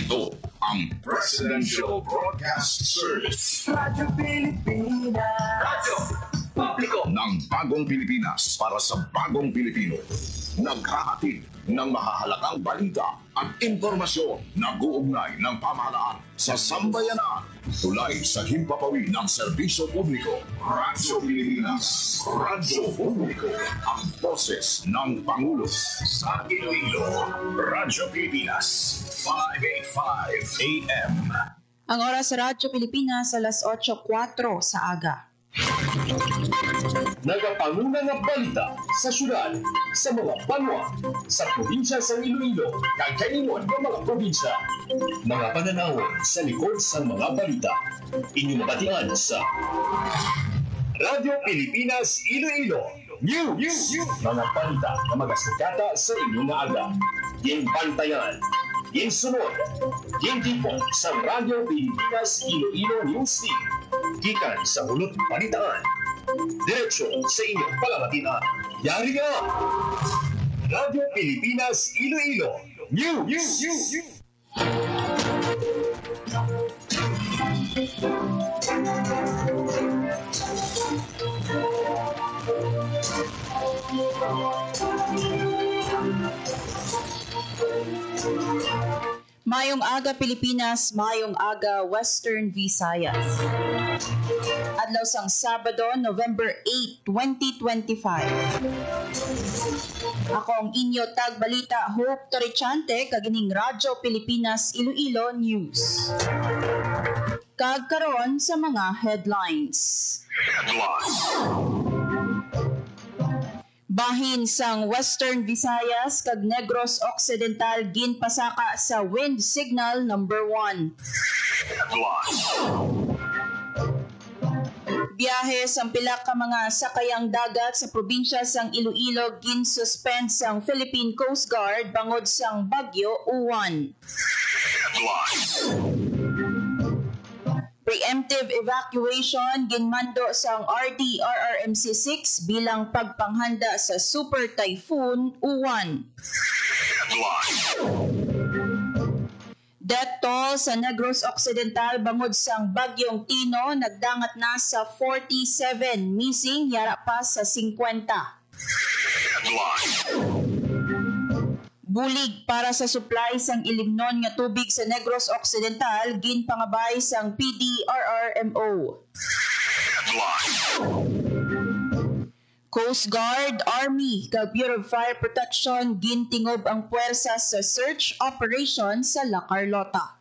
Ito ang Presidential Broadcast Service. Radyo Pilipinas. Radyo Publiko ng Bagong Pilipinas para sa Bagong Pilipino. Naghahatid ng mahahalagang balita at impormasyon na guugnay ng pamahalaan sa sambayanan. Tulay sa himpapawid ng serbisyo publiko. Radyo Pilipinas. Radyo Publiko. Ang boses ng Pangulo sa Iloilo. Radyo Pilipinas. 585 AM. Ang oras sa Radyo Pilipinas alas 8:04 sa aga. Nagapanguna nga balita sa syudad, sa mga banwa, sa probinsya sa Iloilo, kag kaingon ng mga probinsya. Mga pananawon sa likod sa mga balita. Inyong mabatian sa Radyo Pilipinas Iloilo News. Mga balita na magasukata sa inyong nga aga. Yung bantayan, yung sunod, yung tipo sa Radyo Pilipinas Iloilo News Team. Gikan sa hulot balitaan. Diretso sa inyong palamatinaan. Yari nga! Radyo Pilipinas Iloilo News. Mayong aga Pilipinas, mayong aga Western Visayas. Adlaw sang Sabado, November 8, 2025. Ako ang inyo tagbalita, Hope Torichante, kagining Radyo Pilipinas Iloilo News. Kagkaroon sa mga headlines. Bahin sang Western Visayas kag Negros Occidental ginpasaka sa wind signal number 1. Biyahe sang pila ka mga sakayang dagat sa probinsya sang Iloilo gin-suspend sang Philippine Coast Guard bangod sang Bagyo Uwan. Preemptive evacuation ginmando sang RDRRMC 6 bilang pagpanghanda sa Super Typhoon Uwan. Death toll sa Negros Occidental bangod sang Bagyong Tino nagdangat na sa 47, missing yara pa sa 50. Bulig para sa supply sang ilimnon nga tubig sa Negros Occidental ginpangabay sang PDRRMO. Coast Guard, Army, kag Bureau of Fire Protection gintingob ang puwersa sa search operation sa La Carlota.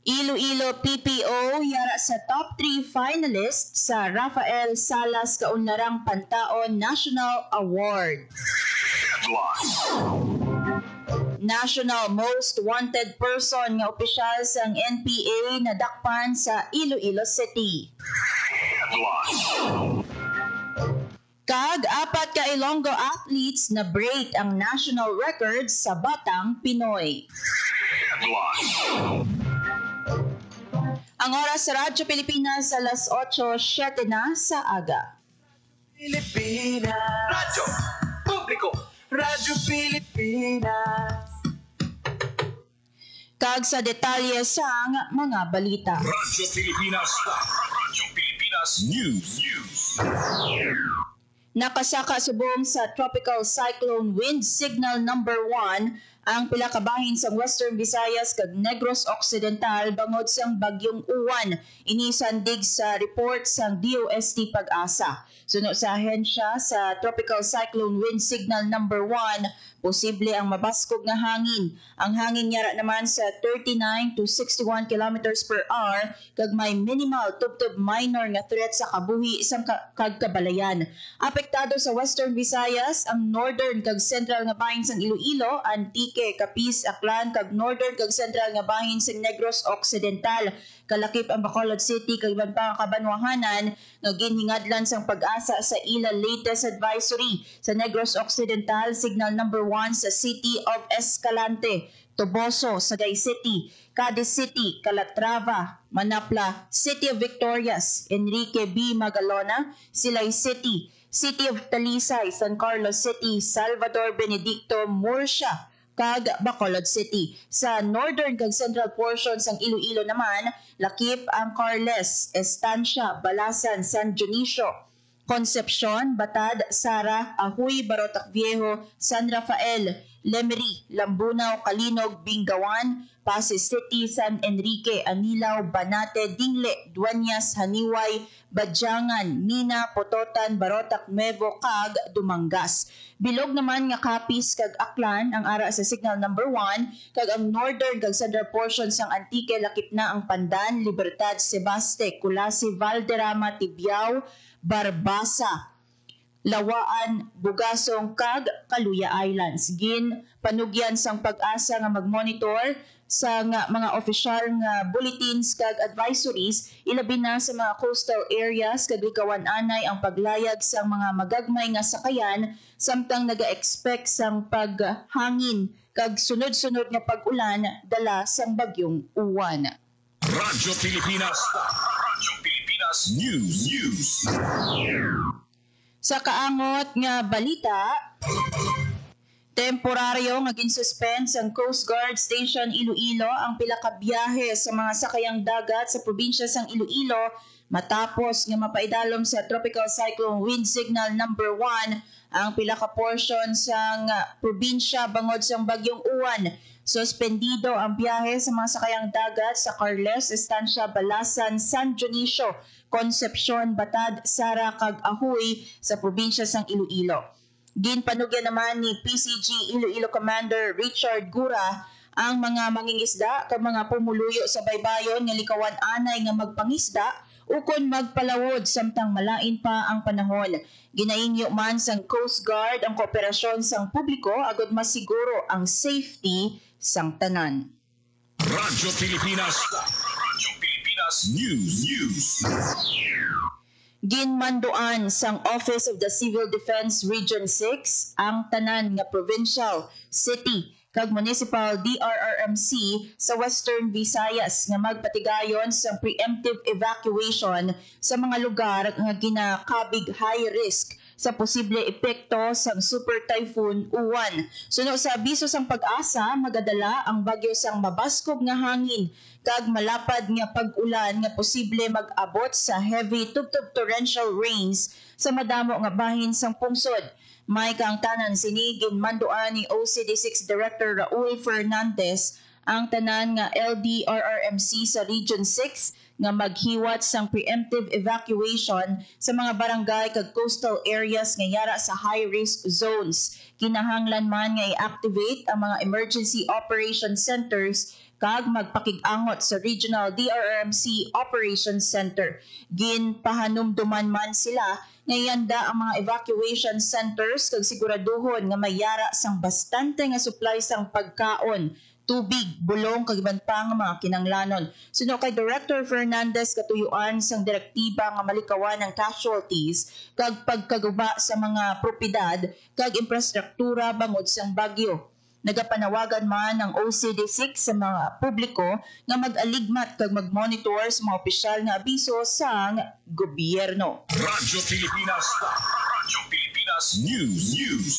Iloilo PPO yara sa top 3 finalists sa Rafael Salas Kaunlarang Pantaon National Award. National Most Wanted Person nga opisyal sang NPA nadakpan sa Iloilo City. Kag apat ka Ilonggo athletes na break ang national record sa Batang Pinoy. Ang oras sa Radyo Pilipinas alas 8:07 na sa aga. Pilipinas. Radyo Publiko. Radyo Pilipinas. Kag sa detalye sang mga balita. Radyo Pilipinas. Radyo Pilipinas News. Nakasaka subong sa Tropical Cyclone Wind Signal number 1 ang pila ka bahin sa Western Visayas kag Negros Occidental bangod sang Bagyong Uwan. Inisandig sa report sang DOST Pag-asa. Suno sa ahensya sa Tropical Cyclone Wind Signal number 1, posible ang mabaskog nga hangin. Ang hangin yara naman sa 39 to 61 kilometers per hour kag may minimal tubtob minor nga threat sa kabuhi isang kag kabalayan. Apektado sa Western Visayas ang northern kag central nga bahin sang Iloilo, Antique, Capiz, Aklan kag northern kag central nga bahin sang Negros Occidental. Kalakip ang Bacolod City kag iban pa nga kabanwahanan nga ginhingadlan sang Pag-asa sa ila latest advisory sa Negros Occidental signal number 1 sa City of Escalante, Toboso, Sagay City, Cadiz City, Calatrava, Manapla, City of Victorias, Enrique B. Magalona, Silay City, City of Talisay, San Carlos City, Salvador Benedicto, Murcia, kag Bacolod City. Sa northern kag central portions ng Iloilo naman, lakip ang Carles, Estancia, Balasan, San Dionisio, Concepcion, Batad, Sara, Ahuy, Barotac Viejo, San Rafael, Lemery, Lambunaw, Kalinog, Bingawan, Pasig City, San Enrique, Anilao, Banate, Dingle, Dueñas, Haniway, Badyangan, Mina, Pototan, Barotac, Nuevo, kag Dumangas. Bilog naman nga Capiz kag Aklan ang ara sa signal number 1 kag ang northern kag central portions ng Antique lakip na ang Pandan, Libertad, Sebaste, Culasi, Valderrama, Tibiao, Barbasa, Lawaan, Bugasong, kag Kaluya Islands. Gin panugyan sang pag-asa nga mag-monitor sa mga opisyal nga bulletins kag advisories ilabi na sa mga coastal areas kag likawan anay ang paglayag sa mga magagmay nga sakayan samtang naga-expect sang paghangin kag sunod-sunod nga pag-ulan dala sang bagyong Uwan. Radyo Pilipinas. Radyo Pilipinas News. Sa kaangot nga balita, temporaryo nga ginsuspend sa Coast Guard Station Iloilo ang pila ka biyahe sa mga sakayang dagat sa probinsya sang Iloilo matapos nga mapaidalom sa tropical cyclone wind signal number 1 ang pila ka portion sang probinsya bangod sang bagyong Uwan. Suspendido ang biyahe sa mga sakayang dagat sa Carles, Estancia, Balasan, San Dionisio, Concepcion, Batad, Sara, kag Ahuy sa probinsya sang Iloilo. Ginpanugyan naman ni PCG Iloilo Commander Richard Gura ang mga mangingisda kag mga pumuluyo sa baybayon nga likawan anay nga magpangisda ukon magpalawod samtang malain pa ang panahon. Ginainyo man sang Coast Guard ang kooperasyon sang publiko agud masiguro ang safety sang tanan. Radyo Pilipinas. Radyo Pilipinas News. Ginmanduan sang Office of the Civil Defense Region 6 ang tanan nga provincial, city, kag municipal DRRMC sa Western Visayas nga magpatigayon sa preemptive evacuation sa mga lugar nga ginakabig high risk sa posible epekto sang Super Typhoon Uwan. Suno sa abiso sang pag-asa, magadala ang bagyo sang mabaskog nga hangin kag malapad nga pag-ulan nga posible mag-abot sa heavy tubtub torrential rains sa madamo nga bahin sang pungsod. May kaangtanan sini ginmanduan ni OCD6 Director Raul Fernandez ang tanan nga LDRRMC sa Region 6 nga maghiwat sang preemptive evacuation sa mga barangay kag coastal areas nga yara sa high-risk zones. Kinahanglan man nga i-activate ang mga emergency operation centers kag magpakig-angot sa Regional DRRMC Operations Center. Ginpahanumduman man sila nga ihanda ang mga evacuation centers kag siguraduhon nga mayara sang bastante nga supply sang pagkaon, tubig, bulong kag iban pa nga mga kinanglanon. Suno kay Director Fernandez katuyuan sang direktiba nga malikawan ng casualties kag pagkaguba sa mga propiedad kag infrastruktura bangod sang bagyo. Nagapanawagan man ng OCD6 sa mga publiko nga mag-aligmat kag mag-monitor sa mga opisyal nga abiso sang gobyerno. Radyo Pilipinas. Radyo Pilipinas News.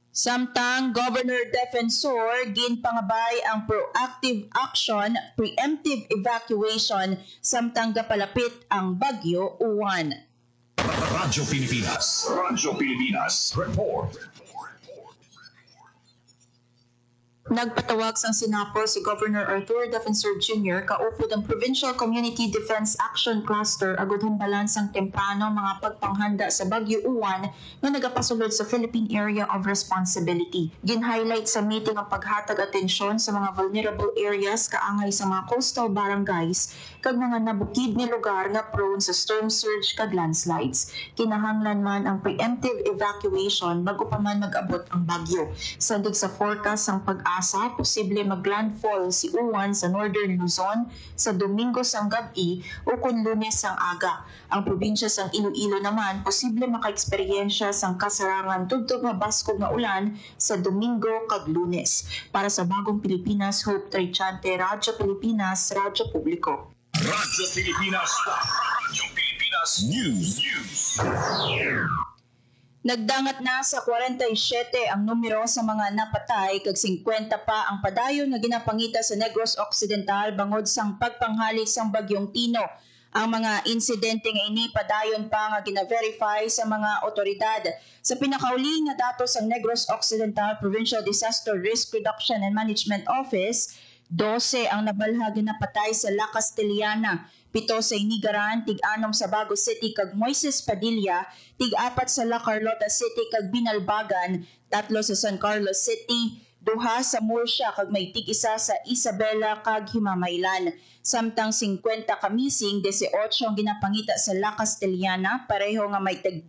Samtang Governor Defensor ginpangabay ang proactive action, preemptive evacuation samtang gapalapit ang bagyo Uwan. Radyo Pilipinas. Radyo Pilipinas. Report. Nagpatawag sang Sinapol si Governor Arthur Defensor Jr. kaupod ang Provincial Community Defense Action Cluster agud hambalan sang temprano mga pagpanghanda sa Bagyo Uwan nga nagapasulod sa Philippine Area of Responsibility. Gin-highlight sa meeting ang paghatag atensyon sa mga vulnerable areas kaangay sa mga coastal barangays kag mga nabukid ni lugar nga prone sa storm surge kag landslides. Kinahanglan man ang preemptive evacuation bago pa man mag-abot ang bagyo. Sandig sa forecast sang pag-asa, posible maglandfall si Uwan sa Northern Luzon sa Domingo sang gabi o kun Lunes sang aga. Ang probinsya sang Iloilo naman, posible maka-eksperyensya sang kasarangan tubtub nga baskog nga ulan sa Domingo kag Lunes. Para sa Bagong Pilipinas, Hope Trichante, Radyo Pilipinas, Radyo Publiko. Radyo Pilipinas. Radyo Pilipinas Pilipinas News. Nagdangat na sa 47 ang numero sa mga napatay kag 50 pa ang padayon nga ginapangita sa Negros Occidental bangod sang pagpanghalit sang bagyong Tino. Ang mga insidente nga ini padayon pa nga gina-verify sa mga otoridad. Sa pinakauli nga datos sang Negros Occidental Provincial Disaster Risk Reduction and Management Office, 12 ang nabalhag na patay sa La Castellana, 7 sa Inigaran, 6 sa Bago City kag Moises Padilla, 4 sa La Carlota City kag Binalbagan, 3 sa San Carlos City, 2 sa Murcia kag may 1 sa Isabela kag Himamaylan. Samtang 50 ka missing, 18 ang ginapangita sa La Castellana, pareho nga may 11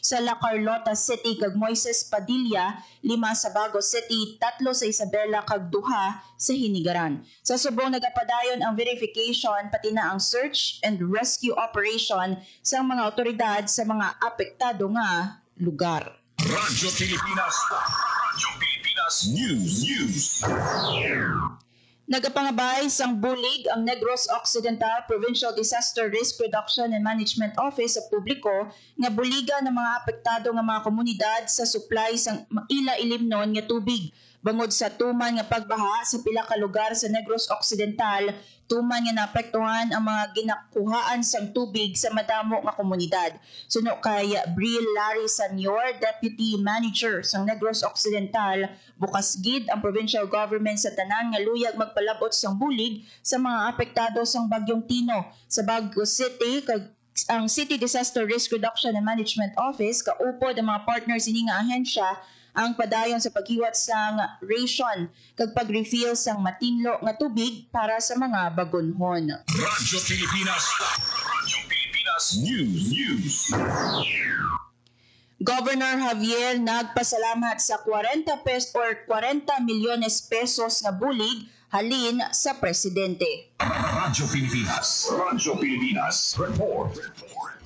sa La Carlota City kag Moises Padilla, 5 sa Bago City, 3 sa Isabela kag 2 sa Hinigaran. Sa subong nagapadayon ang verification pati na ang search and rescue operation sa mga otoridad sa mga apektado nga lugar. Radyo Pilipinas News. Nagapangabay sang bulig ang Negros Occidental Provincial Disaster Risk Reduction and Management Office sa publiko nga buliga ng mga apektado nga mga komunidad sa supply sang ila-ilimnon nga tubig bangod sa tuman nga pagbaha sa pila ka lugar sa Negros Occidental, tuman nga naapektuhan ang mga ginakuhaan sang tubig sa madamo nga komunidad. Suno kay Bril Larry Sanior, Deputy Manager sa Negros Occidental, bukas gid ang provincial government sa tanan nga luyag magpalabot sang bulig sa mga apektado sang bagyong Tino sa Bago City kag ang City Disaster Risk Reduction and Management Office kaupod ang mga partners ini nga ahensya ang padayon sa paghiwat sang ration kag pag-refill sang matinlo nga tubig para sa mga bagonhon. Radyo Pilipinas News. Governor Javier nagpasalamat sa 40 milyones pesos nga bulig halin sa presidente. Radyo Pilipinas Report.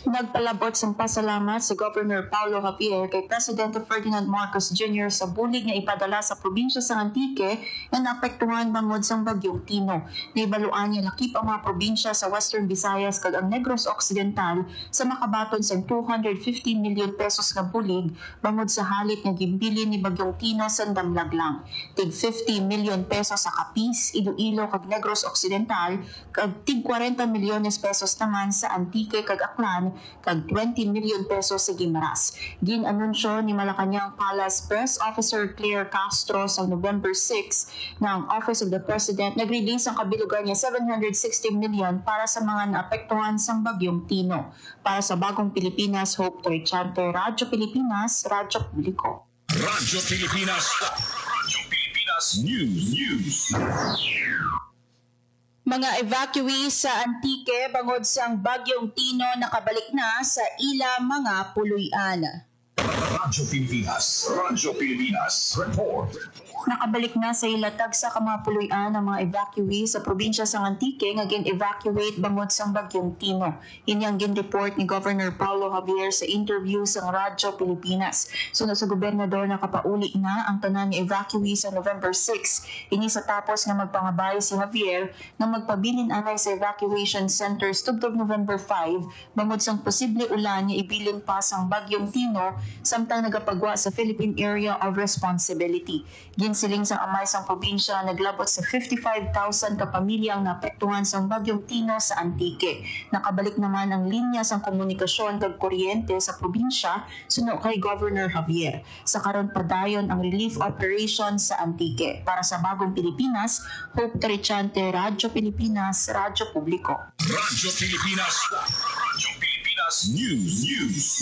Nagpalabot sang pasalamat si Governor Paulo Javier kay Presidente Ferdinand Marcos Jr. sa bulig nga ipadala sa probinsya sa Antique na naapektuhan bangod sang bagyong Tino. Naibaluan niya lakip ang mga probinsya sa Western Visayas kag ang Negros Occidental sa makabaton sang 215 million pesos nga bulig bangod sa halit nga gimbilin ni bagyong Tino sa Damlaglang. Tig 50 million pesos sa Capiz, Iloilo kag Negros Occidental kag tig 40 milyones pesos naman sa Antique kag Aklan kag 20 million pesos sa Guimaras. Ginanunsyo ni Malacañang Palace Press Officer Claire Castro sa November 6 na ang Office of the President nag-release ang kabilugan niya 760 million para sa mga naapektuhan sang bagyong Tino. Para sa Bagong Pilipinas, Hope Torrichante, Radyo Pilipinas, Radyo Publiko. Radyo Pilipinas News. Mga evacuees sa Antique bangod sang bagyong Tino nakabalik na sa ila mga puluyan. Radyo Pilipinas Report. Nakabalik na sa ilatag sa mga puluyan ang mga evacuees sa probinsya sang Antique nga gin-evacuate bangod sang bagyong Tino. Ini ang gin-report ni Governor Paulo Javier sa interview sa Radyo Pilipinas. Sunod sa gobernador nakapauli na ang tanan ni evacuees sa November 6. Ini sa tapos nga magpangabay si Javier nga magpabilin anay sa evacuation centers tubtog November 5 bangod sang posible ulan nga ibilin pa sang bagyong Tino samtang nagapagwa sa Philippine Area of Responsibility. Ginsiling sang amay sang probinsya naglabot sa 55,000 ka pamilya ang naapektuhan sang bagyong Tino sa Antique. Nakabalik naman ang linya sang komunikasyon kag kuryente sa probinsya suno kay Governor Javier. Sa karon padayon ang relief operation sa Antique. Para sa Bagong Pilipinas, Hope Torrichante, Radyo Pilipinas, Radyo Publiko. Radyo Pilipinas News.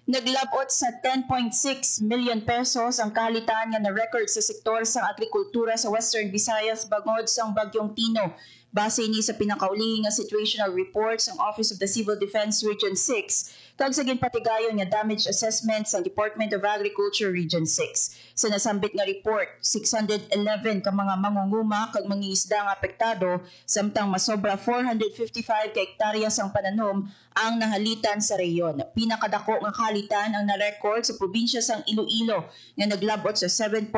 Naglabot sa 10.6 million pesos ang kahalitan nga na-record sa sektor sa agrikultura sa Western Visayas bangod sang bagyong Tino. Base ni sa pinakauli nga situational report sa Office of the Civil Defense Region 6 kag sa ginpatigayon nga damage assessment sa Department of Agriculture Region 6. Sa nasambit nga report, 611 ka mga mangunguma kag mangingisda nga apektado samtang masobra 455 ka hektarya sang pananom ang nahalitan sa reyon. Pinakadako nga kahalitan ang na-record sa probinsya sang Iloilo nga naglabot sa 7.5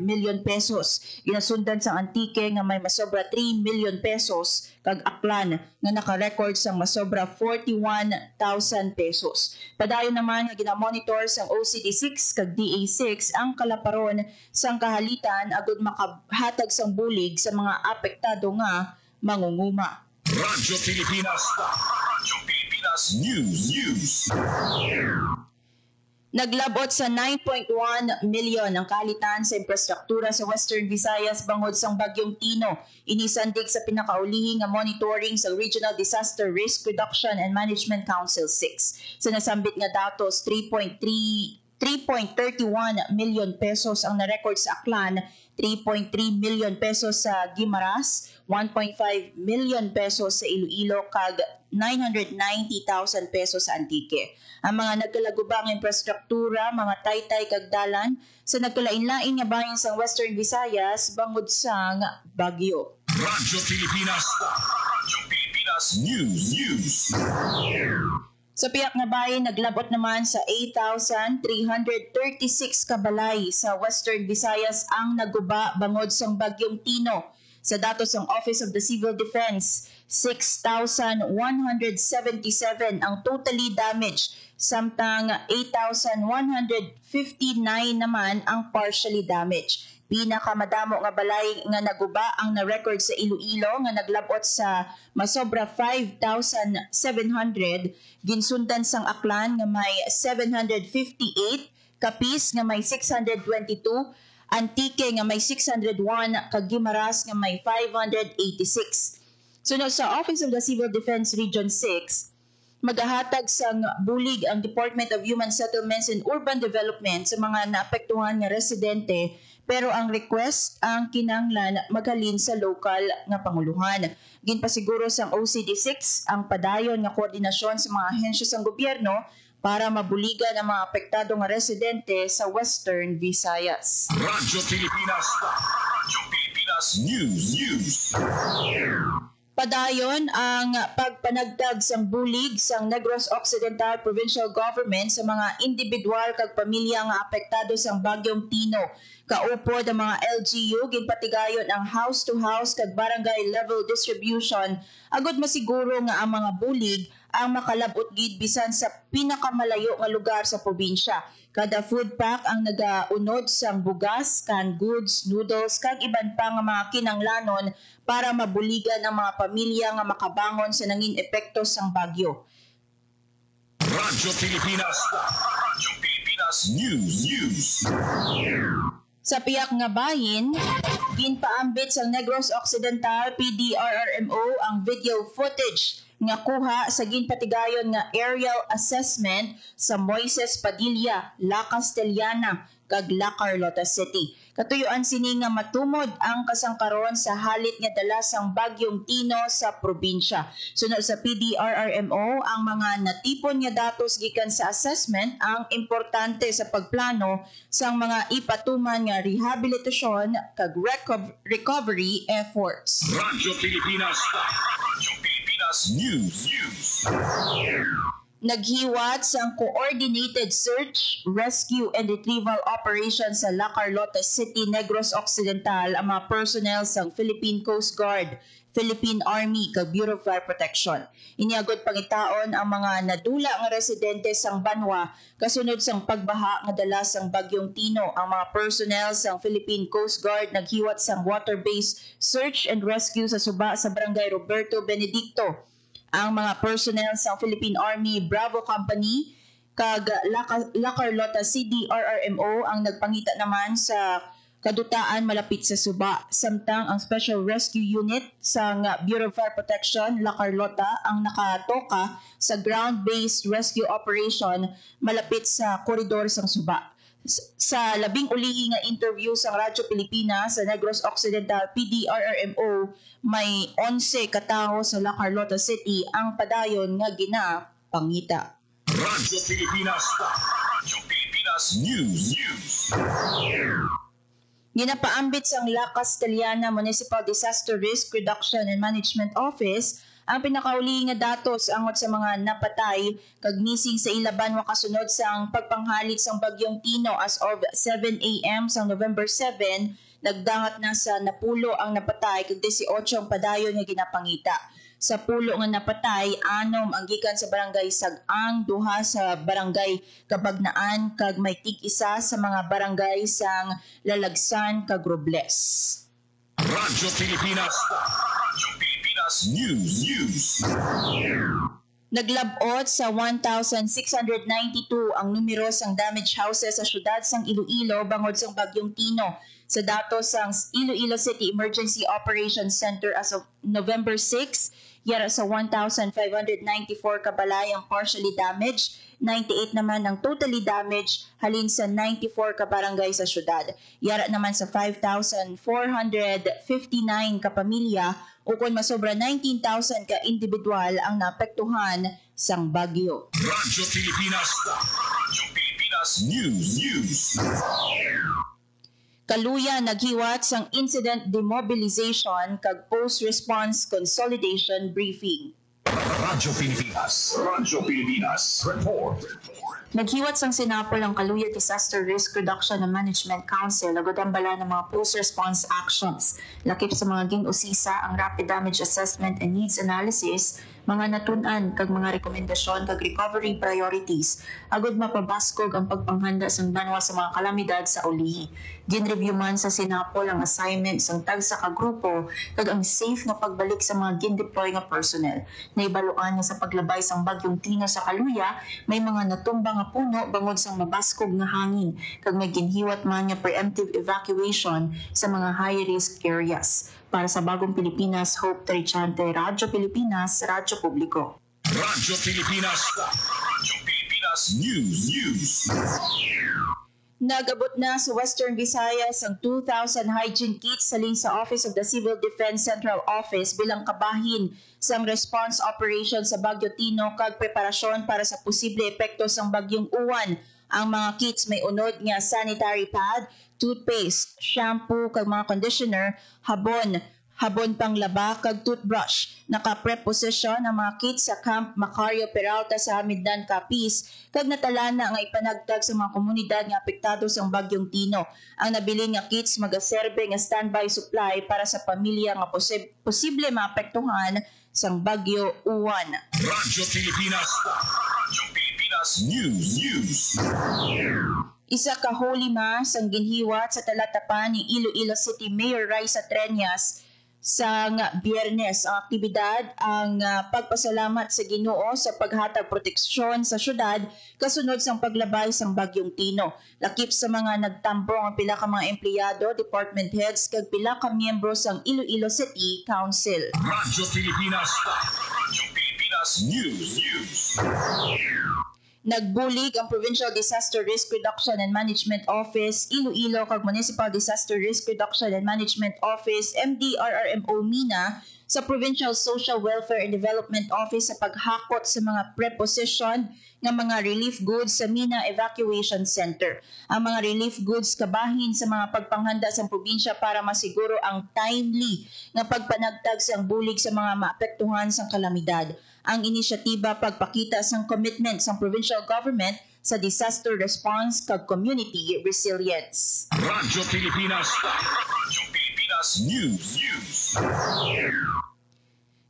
million pesos. Ginasundan sa Antique nga may masobra 3 million pesos kag aklan nga naka-record sang masobra 41,000 pesos. Padayon naman nga ginamonitor sang OCD6 kag DA6 ang kalaparon sang kahalitan agud makahatag sang bulig sa mga apektado nga mangunguma. Radyo Pilipinas. Radyo Pilipinas News. Naglabot sa 9.1 milyon ang kalitan sa infrastruktura sa Western Visayas bangod sang bagyong Tino. Inisandig sa pinakaulihing nga monitoring sa Regional Disaster Risk Reduction and Management Council 6. Sa nasambit nga datos, 3.31 milyon pesos ang na-record sa Aklan, 3.3 milyon pesos sa Guimaras, 1.5 milyon pesos sa Iloilo kag 990,000 pesos sa Antique. Ang mga nagkalagubang infrastruktura, mga taytay kag dalan sa nagkalain-lain nga bahin sa Western Visayas bangod sang bagyo. Radyo Pilipinas. Radyo Pilipinas News. Sa piyak na bahin, naglabot naman sa 8,336 kabalay sa Western Visayas ang naguba bangod sang bagyong Tino. Sa datos ng Office of the Civil Defense, 6,177 ang totally damaged, samtang 8,159 naman ang partially damaged. Pinakamadamo nga balay nga naguba ang na-record sa Iloilo nga naglabot sa masobra 5,700, ginsundan sang Aklan nga may 758, Capiz nga may 622, Antique nga may 601, kag Guimaras nga may 586. Sunod sa Office of the Civil Defense Region 6, magahatag sang bulig ang Department of Human Settlements and Urban Development sa mga naapektuhan nga residente, pero ang request ang kinahanglan maghalin sa lokal nga panguluhan. Ginpasiguro sang OCD6 ang padayon nga koordinasyon sa mga ahensya sang gobyerno para mabuligan ang mga apektado nga residente sa Western Visayas. Radyo Pilipinas. Radyo Pilipinas News. Padayon ang pagpanagdag sang bulig sang Negros Occidental Provincial Government sa mga individual kag pamilya nga apektado sang bagyong Tino. Kaupod ang mga LGU ginpatigayon ang house-to-house kag barangay level distribution agud masiguro nga ang mga bulig ang makalabot gid bisan sa pinakamalayo nga lugar sa probinsya. Kada food pack ang nagaunod sang bugas, canned goods, noodles kag iban pa nga mga kinanglanon para mabuligan ang mga pamilya nga makabangon sa nangin epekto sang bagyo. Radyo Pilipinas. Radyo Pilipinas News. Sa piyak nga bahin, ginpaambit sa Negros Occidental PDRRMO ang video footage nga kuha sa ginpatigayon nga aerial assessment sa Moises Padilla, La Castellana, kag La Carlota City. Katuyuan sini nga matumod ang kasangkaron sa halit nga dala sang bagyong Tino sa probinsya. Sunod sa PDRRMO, ang mga natipon nga datos gikan sa assessment ang importante sa pagplano sang mga ipatuman nga rehabilitasyon kag recovery efforts. Radyo Pilipinas. Radyo Pilipinas News. Naghiwat sa coordinated search, rescue, and retrieval operation sa La Carlota City, Negros Occidental ang mga personnel sa Philippine Coast Guard, Philippine Army, kag Bureau of Fire Protection. Iniagod pangitaon ang mga nadula nga residente sang Banwa kasunod sang pagbaha nga dala sang bagyong Tino. Ang mga personnel sang Philippine Coast Guard naghiwat sang water-based search and rescue sa suba sa Barangay Roberto Benedicto. Ang mga personnel sa Philippine Army Bravo Company kag La Carlota CDRRMO ang nagpangita naman sa kadutaan malapit sa suba. Samtang ang Special Rescue Unit sa Bureau of Fire Protection La Carlota ang nakatoka sa ground-based rescue operation malapit sa koridor sang suba. Sa labing ulihi nga interview sa Radyo Pilipinas sa Negros Occidental PDRRMO, may 11 katawo sa La Carlota City ang padayon nga ginapangita. Radyo Pilipinas. Radyo Pilipinas News. Ginapaambit sang La Castellana Municipal Disaster Risk Reduction and Management Office Ang pinakauli nga datos angot sa mga napatay kag missing sa ilaban wa kasunod sang pagpanghalit sang bagyong Tino as of 7 a.m. sang November 7, nagdangat na sa napulo ang napatay kag 18 ang padayon nga ginapangita. Sa pulo nga napatay, 6 ang gikan sa barangay Sag-ang, 2 sa barangay Kabagnaan kag may tig-isa sa mga barangay sang Lalagsan kag Robles. Radyo Pilipinas. Radyo Pilipinas News. Naglabot sa 1,692 ang numero sang damaged houses sa syudad sang Iloilo bangod sang bagyong Tino. Sa datos sang Iloilo City Emergency Operations Center as of November 6, yara sa 1,594 kabalay ang partially damaged, 98 naman ang totally damaged, halin sa 94 ka barangay sa syudad. Yara naman sa 5,459 kapamilya o kung masobra 19,000 ka individual ang naapektuhan sang bagyo. Radyo Pilipinas. Radyo Pilipinas News. Kaluya naghiwat sang incident demobilization kag post-response consolidation briefing. Radyo Pilipinas. Radyo Pilipinas. Report. Naghiwat sang sinapol ang Kaluya Disaster Risk Reduction and Management Council agud ang bala ng mga post-response actions. Lakip sa mga gin-usisa ang rapid damage assessment and needs analysis, mga natun-an kag mga rekomendasyon kag recovery priorities agud mapabaskog ang pagpanghanda sang banwa sa mga kalamidad sa ulihi. Gin-review man sa sinapol ang assignment sang tagsa ka grupo kag ang safe nga pagbalik sa mga gin-deploy nga personnel. Naibaluan nga sa paglabay sang bagyong Tino sa Kaluya, may mga natumba nga puno bangod sang mabaskog nga hangin kag may ginhiwat man nga preemptive evacuation sa mga high-risk areas. Para sa Bagong Pilipinas, Hope Trichante, Radyo Pilipinas, Radyo Publiko. Radyo Pilipinas. Radyo Pilipinas News. Nag-abot na sa Western Visayas ang 2,000 hygiene kits saling sa Office of the Civil Defense Central Office bilang kabahin sang response operation sa Bagyo Tino kag preparasyon para sa posible epekto sang Bagyong Uwan. Ang mga kits may unod nga sanitary pad, toothpaste, shampoo kag mga conditioner, habon panglaba kag toothbrush. Naka-preposition ang mga kits sa Camp Macario Peralta sa Hamidnan, Capiz kag natalana nga ipanagtag sa mga komunidad nga apektado sa Bagyong Tino. Ang nabili nga kits magaserbe nga standby supply para sa pamilya nga posible maapektuhan sang Bagyo Uwan. Radyo Pilipinas. Radyo Pilipinas News. Isa ka Holy Mass ang ginhiwat sa talatapan ni Iloilo City Mayor Raisa Treñas sang Biyernes. Ang aktibidad ang pagpasalamat sa Ginoo sa paghatag proteksyon sa syudad kasunod sang paglabay sang Bagyong Tino. Lakip sa mga nagtambong ang pila ka mga empleyado, department heads kag pila ka miyembro sang Iloilo City Council. Radyo Pilipinas. Radyo Pilipinas News. Nagbulig ang Provincial Disaster Risk Reduction and Management Office, Iloilo kag Municipal Disaster Risk Reduction and Management Office, MDRRMO Mina, sa Provincial Social Welfare and Development Office sa paghakot sa mga preposition ng mga relief goods sa Mina Evacuation Center. Ang mga relief goods kabahin sa mga pagpanghanda sa probinsya para masiguro ang timely nga pagpanagtag sang bulig sa mga maapektuhan sang kalamidad. Ang inisyatiba pagpakita sang commitment sang provincial government sa disaster response kag community resilience. Radyo Pilipinas. Radyo Pilipinas News.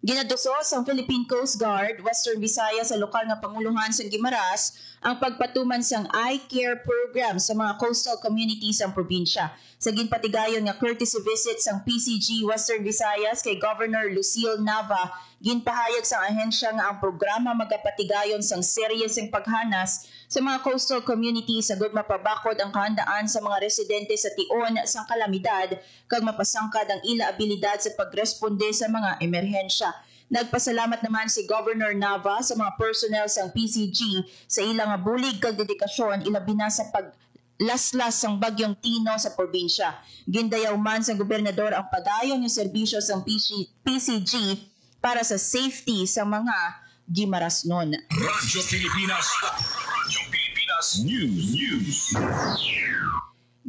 Ginadusos ang Philippine Coast Guard, Western Visayas sa lokal nga panguluhan sa Guimaras ang pagpatuman sang eye care program sa mga coastal communities sa probinsya. Sa ginpatigayon nga courtesy visit sang PCG Western Visayas kay Governor Lucille Nava, ginpahayag sa ahensya nga ang programa magapatigayon sang serye sing paghanas sa mga coastal communities agud mapabakod ang kahandaan sa mga residente sa tion sang kalamidad kag mapasangkad ang ila abilidad sa pagresponde sa mga emerhensya. Nagpasalamat naman si Governor Nava sa mga personnel sang PCG sa ilang bulig kag dedikasyon ilabi na sa paglaslas sang Bagyong Tino sa probinsya. Gindayaw man sa gobernador ang padayon ng serbisyo sang PCG para sa safety sa mga Gimarasnon. Radyo Pilipinas. Radyo Pilipinas News.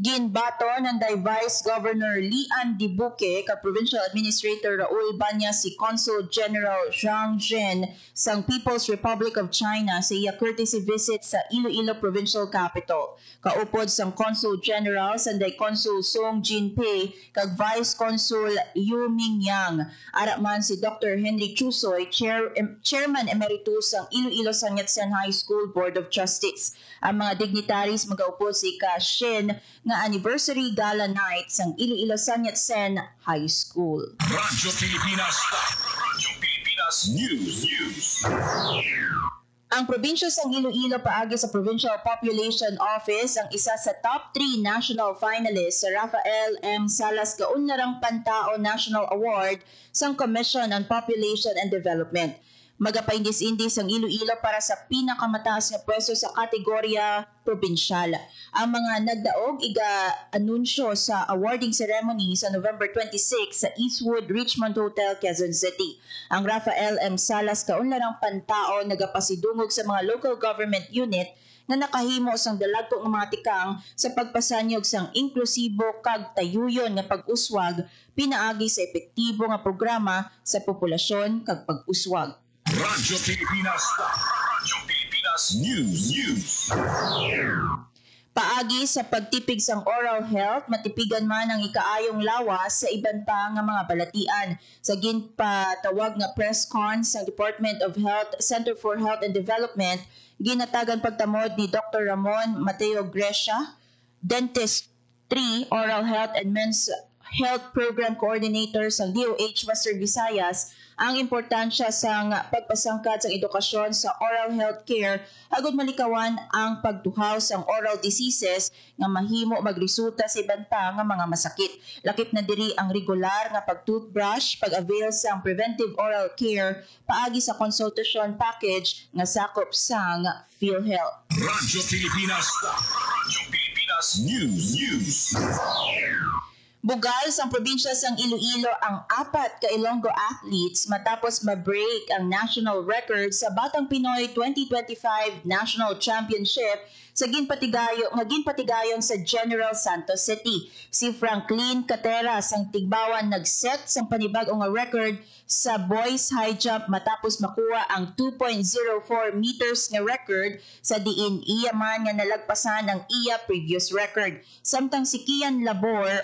Ginbato ng Vice Governor Lian Dibuque kag Provincial Administrator Raul Banya si Consul General Zhang Zhen sang People's Republic of China sa iya courtesy visit sa Iloilo Provincial Capital. Kaupod sang Consul General sanday Consul Song Jinpei kag Vice Consul Yu Mingyang. Ara man si Dr. Henry Chusoy, Chairman Emeritus sang Iloilo San Yat-sen High School Board of Trustees. Ang mga dignitaries magaupo si Ka-Shin nga anniversary gala night sang Iloilo San Yat-sen High School. Radyo Pilipinas News. Ang probinsya sang Iloilo paagi sa Provincial Population Office ang isa sa top 3 national finalists sa Rafael M. Salas Kaunlarang Pantao National Award sang Commission on Population and Development. Magapaindis-indis ang Iloilo para sa pinakamataas nga pwesto sa kategorya probinsyal. Ang mga nagdaog iga-anunsyo sa awarding ceremony sa November 26 sa Eastwood Richmond Hotel, Quezon City. Ang Rafael M. Salas Kaunlarang Pantao nagapasidungog sa mga local government unit na nakahimo sang dalagko nga mga tikang sa pagpasanyog sang inklusibo kag tayuyon nga pag-uswag pinaagi sa epektibo nga programa sa populasyon kag pag-uswag. Radyo Pilipinas News. Paagi sa pagtipig sang oral health, matipigan man ang ikaayong lawas sa iban pa nga mga balatian. Sa ginpatawag nga press con sa Department of Health, Center for Health and Development, ginatagan pagtamod ni Dr. Ramon Mateo Grecia, Dentistry, Oral Health and Men's Health Program Coordinator sa DOH Western Visayas, ang importansya sang pagpasangkad sa edukasyon sa oral health care agud malikawan ang pagduhaw sang oral diseases nga mahimo magresulta sa iban pa nga mga masakit. Lakip na diri ang regular nga pag-toothbrush, pag-avail sang preventive oral care paagi sa consultation package nga sakop sang PhilHealth. Radyo Pilipinas News. Bugal sang probinsya sang Iloilo ang 4 ka Ilonggo athletes matapos ma-break ang national record sa Batang Pinoy 2025 National Championship sa ginpatigayon sa General Santos City. Si Franklin Catera sang Tigbawan nag-set sang panibag-o nga record sa boys high jump matapos makuha ang 2.04 meters nga record sa diin iya man nga nalagpasan ang iya previous record. Samtang si Kian Labar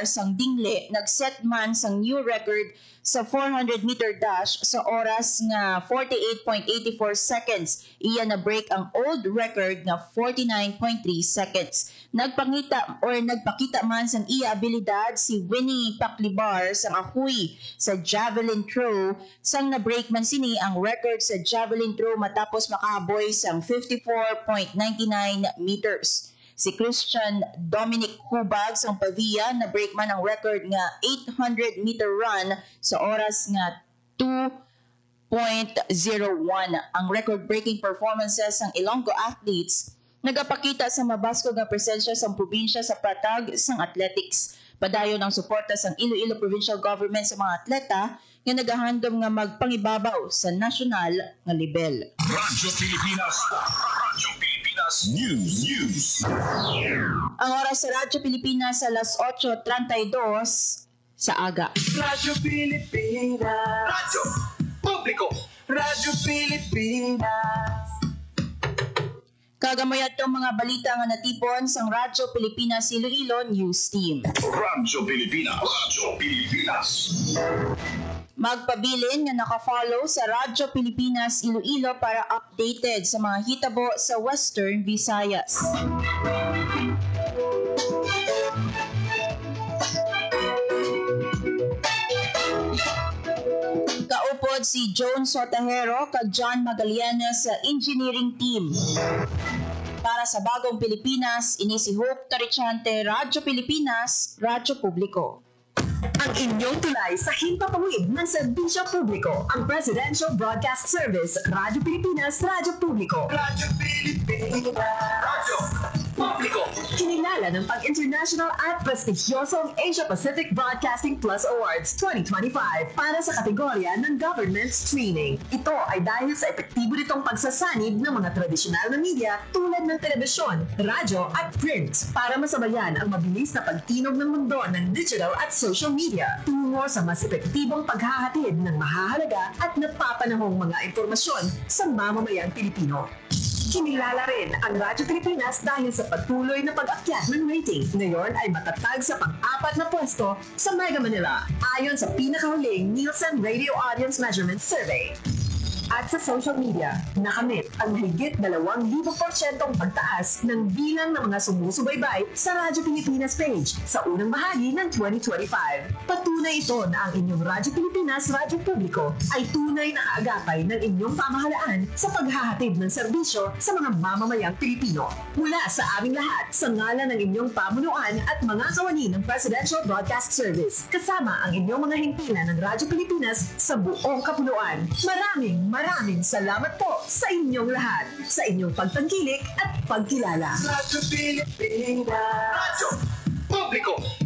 sang Dingle nag-set man sang new record sa 400 meter dash sa oras nga 48.84 seconds. Iya na break ang old record nga 49.3 seconds. Nagpakita man sang iya abilidad si Winnie Paclibar sang Ahoy sa javelin throw sang na-break man sini ang record sa javelin throw matapos makahaboy sang 54.99 meters. Si Christian Dominic Hubag sang Pavia na break man ang record nga 800 meter run sa oras nga 2.01. Ang record-breaking performances ng Ilonggo athletes nagapakita sa mabasko nga presensya sa probinsya sa patag sang athletics. Padayon ang suporta sang Iloilo Provincial Government sa mga atleta nga nagahandom nga magpangibabaw sa nasyonal nga level. Radyo Pilipinas News. Ang oras sa Radyo Pilipinas sa alas 8:32 sa aga. Radyo Pilipinas. Radyo Publiko. Radyo Pilipinas. Kagamayad tong mga balita nga natipon sang Radyo Pilipinas Iloilo News Team. Radyo Pilipinas. Magpabilin nga naka-follow sa Radyo Pilipinas Iloilo para updated sa mga hitabo sa Western Visayas. Kaupod si Joan Sotahero kag John Magallanes sa engineering team. Para sa Bagong Pilipinas, ini si Hope Tarichante, Radyo Pilipinas, Radyo Publiko. Ang inyong tulay sa himpapawid ng serbisyo publiko, ang Presidential Broadcast Service, Radyo Pilipinas, Radyo Publiko. Radyo Pilipinas. Radyo Publiko. Kinilala ng pang-international at prestigyosong Asia-Pacific Broadcasting Plus Awards 2025 para sa kategorya ng government streaming. Ito ay dahil sa epektibo nitong pagsasanib ng mga tradisyonal na media tulad ng telebisyon, radyo at print para masabayan ang mabilis na pagtinog ng mundo ng digital at social media tungo sa mas epektibong paghahatid ng mahahalaga at napapanahong mga impormasyon sa mamamayang Pilipino. Kinilala rin ang Radyo Pilipinas dahil sa patuloy na pag-akyat ng rating. Ngayon ay matatag sa pang-4 na pwesto sa Mega Manila ayon sa pinakahuling Nielsen Radio Audience Measurement Survey. At sa social media, nakamit ang higit 2,000% pagtaas ng bilang ng mga sumusubaybay sa Radyo Pilipinas page sa unang bahagi ng 2025. Patunay ito na ang inyong Radyo Pilipinas Radyo Publiko ay tunay na kaagapay ng inyong pamahalaan sa paghahatid ng serbisyo sa mga mamamayang Pilipino. Mula sa aming lahat, sa ngalan ng inyong pamunuan at mga kawani ng Presidential Broadcast Service, kasama ang inyong mga himpilan ng Radyo Pilipinas sa buong kapuluan. Maraming salamat po sa inyong lahat, sa inyong pagtangkilik at pagkilala. Radyo Pilipinas. Radyo Publiko.